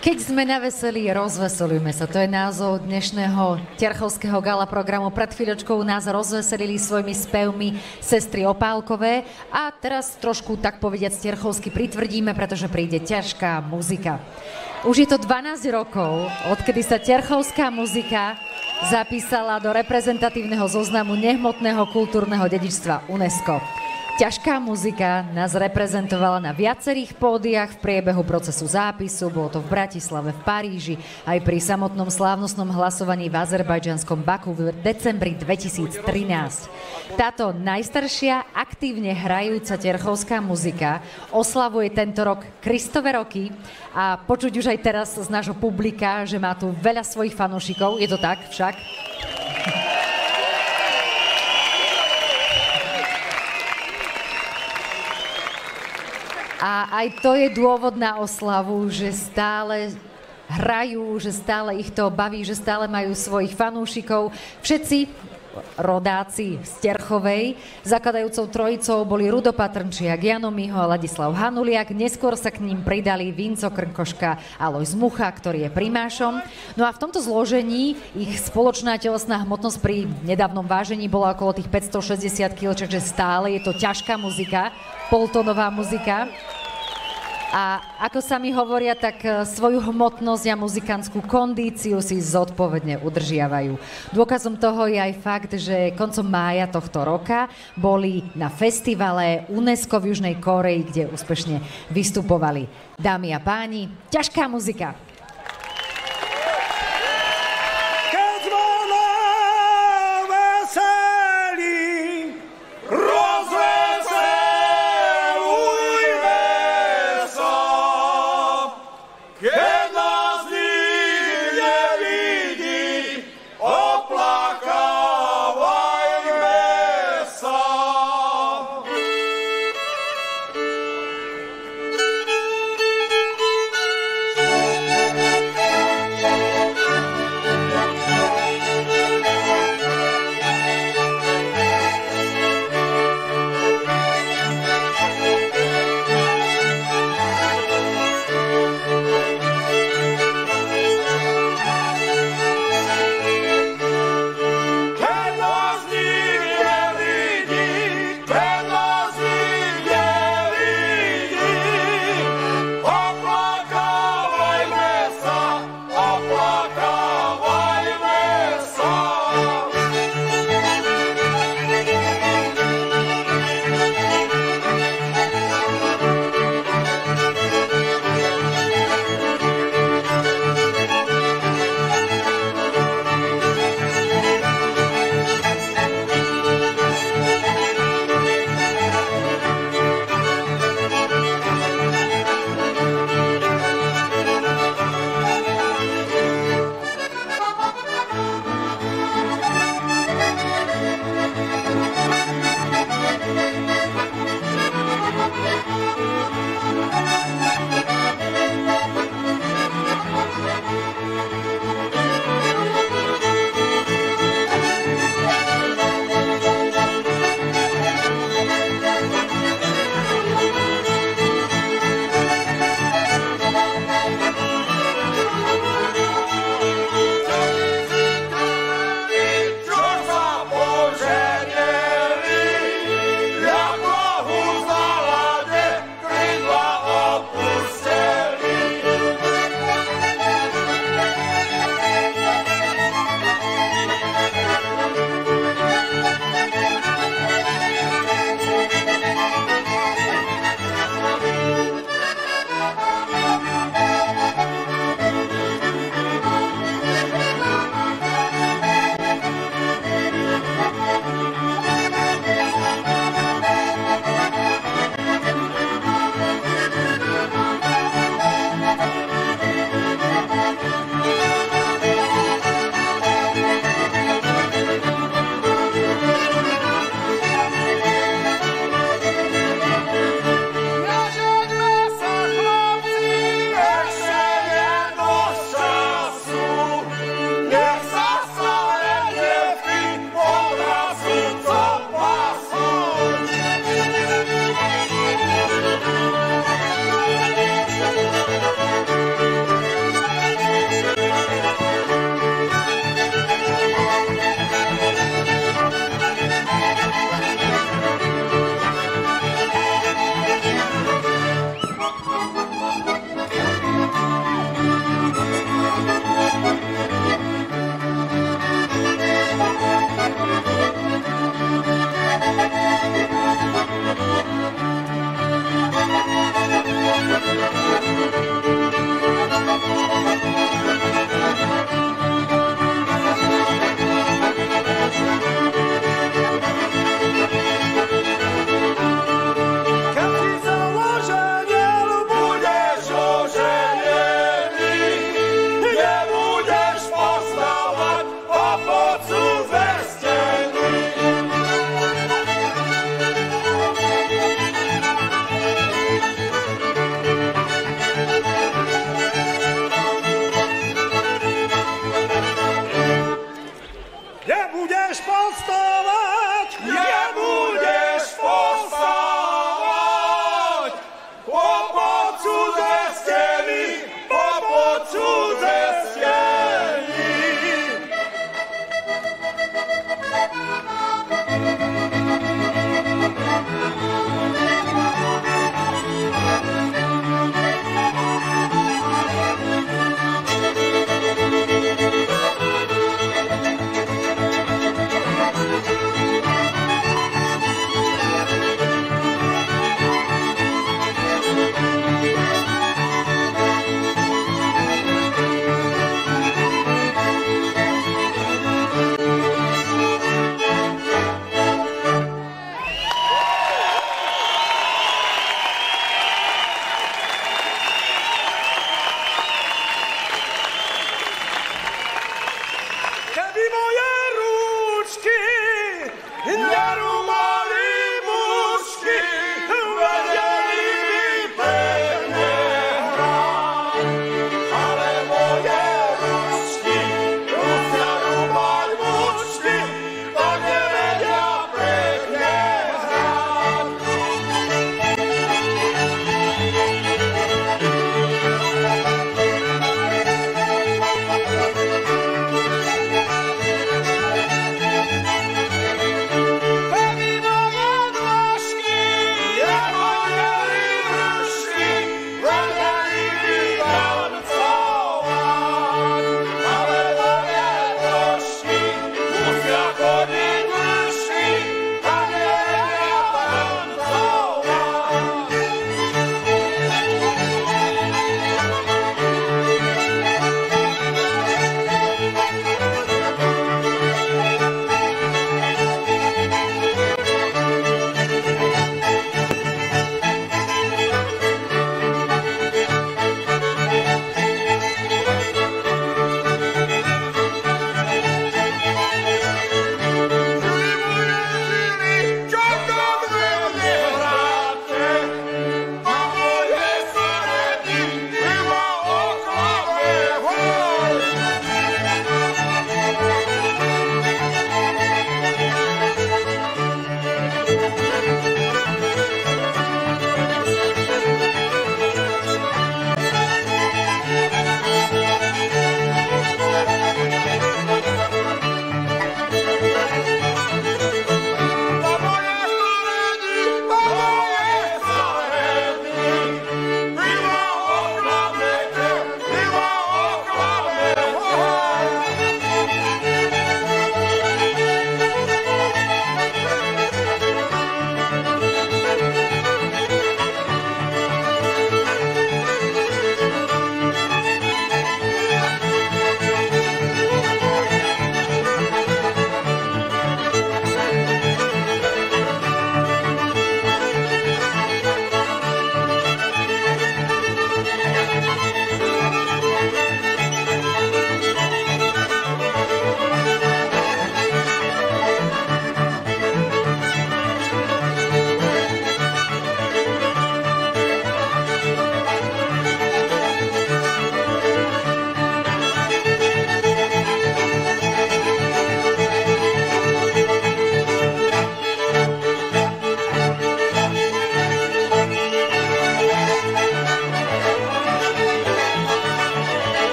Keď sme na veselí, rozveselujme sa. To je názov dnešného Terchovského gala programu. Pred chvíľočkou nás rozveselili svojimi spevmi sestry Opálkové a teraz trošku, tak povediac, terchovsky pritvrdíme, pretože príde ťažká muzika. Už je to 12 rokov, odkedy sa terchovská muzika zapísala do reprezentatívneho zoznamu nehmotného kultúrneho dedičstva UNESCO. Ťažká muzika nás reprezentovala na viacerých pódiach v priebehu procesu zápisu. Bolo to v Bratislave, v Paríži, aj pri samotnom slávnostnom hlasovaní v azerbajdžanskom Baku v decembri 2013. Táto najstaršia aktívne hrajúca terchovská muzika oslavuje tento rok Kristove roky a počuť už aj teraz z nášho publika, že má tu veľa svojich fanúšikov. Je to tak však? A aj to je dôvod na oslavu, že stále hrajú, že stále ich to baví, že stále majú svojich fanúšikov. Všetci rodáci z Terchovej zakladajúcou trojicou boli Rudo Patrnčiak, Jano Miho a Ladislav Hanuliak. Neskôr sa k ním pridali Vinco Krnkoška a Lojz Mucha, ktorý je primášom. No a v tomto zložení ich spoločná telesná hmotnosť pri nedávnom vážení bola okolo tých 560 kg, čiže stále je to ťažká muzika, poltónová muzika. A ako sami hovoria, tak svoju hmotnosť a muzikantskú kondíciu si zodpovedne udržiavajú. Dôkazom toho je aj fakt, že koncom mája tohto roka boli na festivale UNESCO v Južnej Kórei, kde úspešne vystupovali. Dámy a páni, ťažká muzika.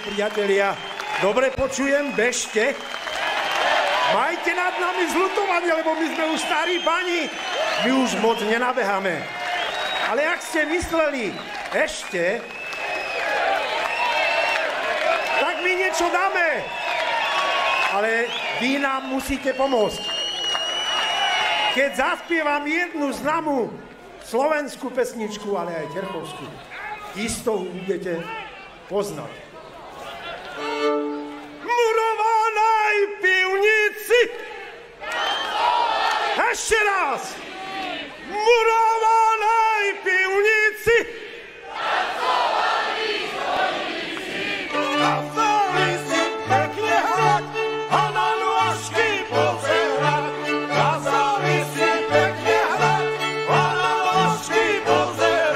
priatelia, dobre počujem, bežte. Majte nad nami zľutovanie, lebo my sme už starí pani. My už moc nenabeháme. Ale ak ste mysleli ešte, tak my niečo dáme. Ale vy nám musíte pomôcť. Keď zaspievam jednu známu slovenskú pesničku, ale aj terchovskú, isto budete poznať. Murovanej pivnici. Ešte raz. Murovanej pivnici. Kazali si pekne hrať a na nôžky pozerať. Kazali si pekne hrať a na nôžky pozerať.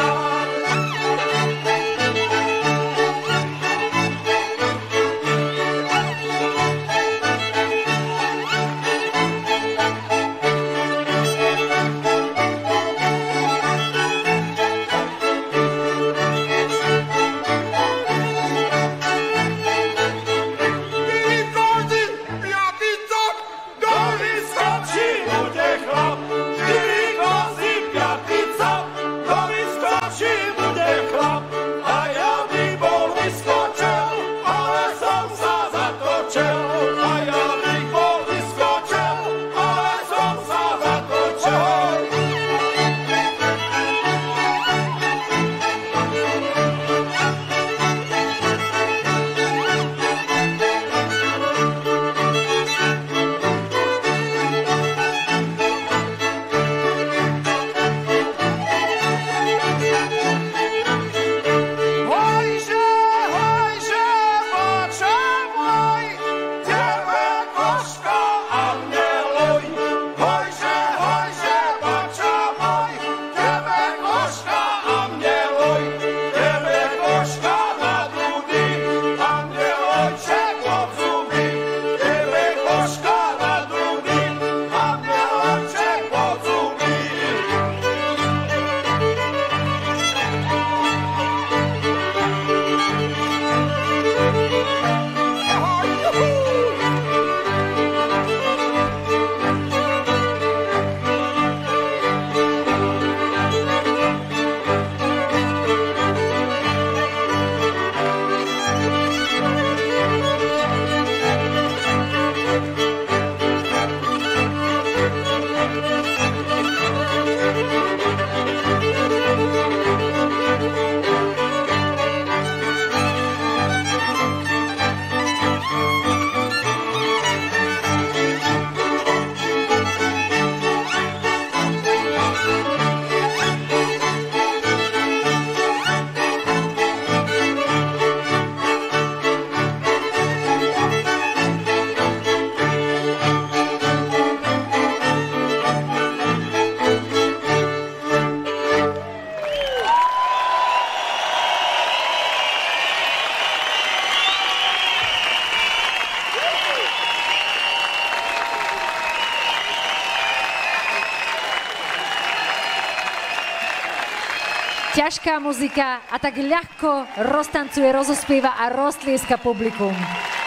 Ťažká muzika a tak ľahko roztancuje, rozospieva a roztlieska publikum.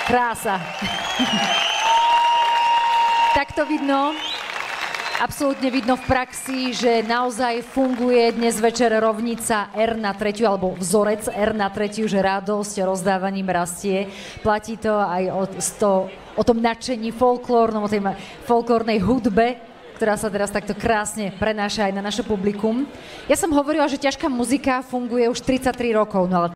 Krása. Tak to vidno. Absolútne vidno v praxi, že naozaj funguje dnes večer rovnica R na tretiu, alebo vzorec R na tretiu, že radosť rozdávaním rastie. Platí to aj o tom nadšení folklórnom, o tej folklórnej hudbe, ktorá sa teraz takto krásne prenáša aj na naše publikum. Ja som hovorila, že ťažká muzika funguje už 33 rokov, no ale